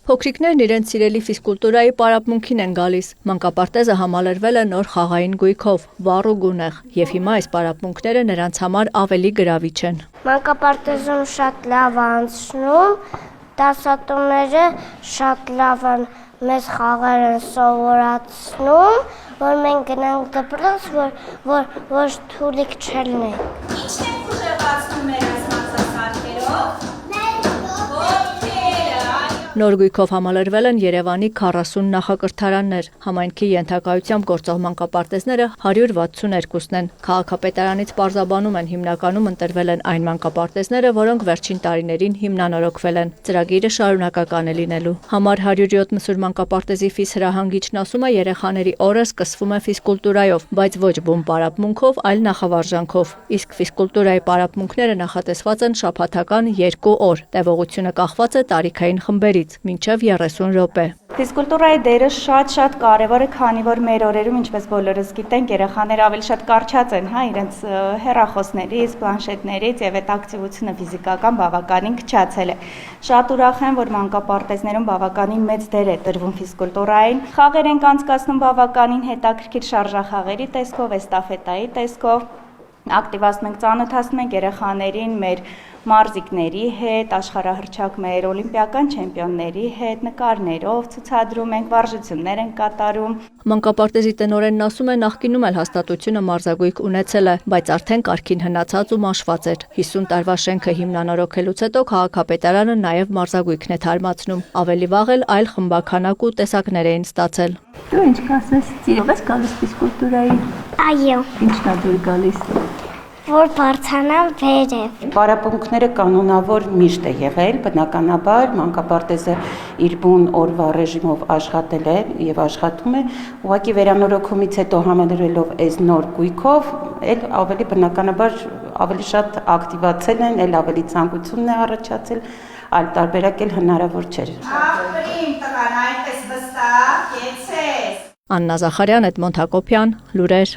Փոքրիկներն իրենց սիրելի ֆիզկուլտուրայի պարապմունքին են գալիս։ Մանկապարտեզը համալրվել է նոր խաղային գույքով, վառ ու գունեղ, եւ հիմա այս պարապմունքները նրանց համար ավելի գրավիչ են։ Մանկապարտեզում շատ լավ անցնում, դասատուները շատ լավ են մեզ խաղեր են սովորացնում, որ մենք գնանք դպրոց, որ թուրիկ չլինենք։ Ի՞նչն եք ուժեղացնում մեր այս մրցաշարերով։ Նոր գույքով համալրվել են Երևանի 40 նախակրթարաններ, համայնքի ենթակայությամբ գործող մանկապարտեզները 162-ն են։ Քաղաքապետարանից պարզաբանում են հիմնականում ընտրվել են այն մանկապարտեզները, որոնք վերջին տարիներին հիմնանորոգվել են։ Ծրագիրը շարունակական է լինելու։ Համար 107 Մսուր մանկապարտեզի ֆիզհրահանգիչն ասում է, երեխաների օրը սկսվում է ֆիզկուլտուրայով, բայց ոչ բուն պարապմունքով, այլ նախավարժանքով։ Իսկ ֆիզկուլտուրայի պարապմունքները նախատեսված են շաբաթական 2 օր։ Տևողությունը կախված է տարիքային խմբերից։ Մինչև 30 րոպե։ Ֆիզկուլտուրայի դերը շատ կարևոր է, քանի որ մեր օրերում, ինչպես բոլորս գիտենք, երեխաները ավելի շատ կարճած են, իրենց հեռախոսներից, պլանշետներից եւ այդ ակտիվությունը ֆիզիկական բավականին քչացել է։ Շատ ուրախ եմ, որ մանկապարտեզներում բավականին մեծ դեր է տրվում ֆիզկուլտուրային։ Խաղեր ենք անցկացնում բավականին հետաքրքիր շարժախաղերի տեսքով, էստաֆետայի տեսքով։ Ակտիվացնում ենք, ծանոթացնում ենք երեխաներին մեր մարզիկների հետ, աշխարհահռչակ մեր օլիմպիական չեմպիոնների հետ, նկարներով ցուցադրում ենք, վարժություններ ենք կատարում։ Մանկապարտեզի տնօրենն ասում է, նախկինում էլ հաստատությունը մարզագույք ունեցել է, բայց արդեն կարգին հնացած ու մաշված էր։ 50 տարվա շենքը հիմնանորոգելուց հետո քաղաքապետարանը նաև մարզագույքն է թարմացնում։ Ավելի վաղ էլ այլ խմբաքանակ ու տեսակներ էին ստացել։ Դու ինչ կասես, սիրով ես գալիս ֆիզկուլտուրայի։ Այո։ Ինչն է դուր գալիս։ Որ բարձրանամ վերև։ Պարապմունքները կանոնավոր միշտ է եղել, բնականաբար մանկապարտեզը իր բուն օրվա ռեժիմով աշխատել է եւ աշխատում է, ուղղակի վերանորոգումից հետո համալրելով այս նոր գույքով, էլ ավելի բնականաբար ավելի շատ ակտիվացել են, էլ ավելի ցանկությունն է առաջացել, այլ տարբերակ էլ հնարավոր չէր։ Ապրիմ տղան, այնպես վստահ, կեցես։ Աննա Զախարյան, Էդմոնդ Հակոբյան, Լուրեր։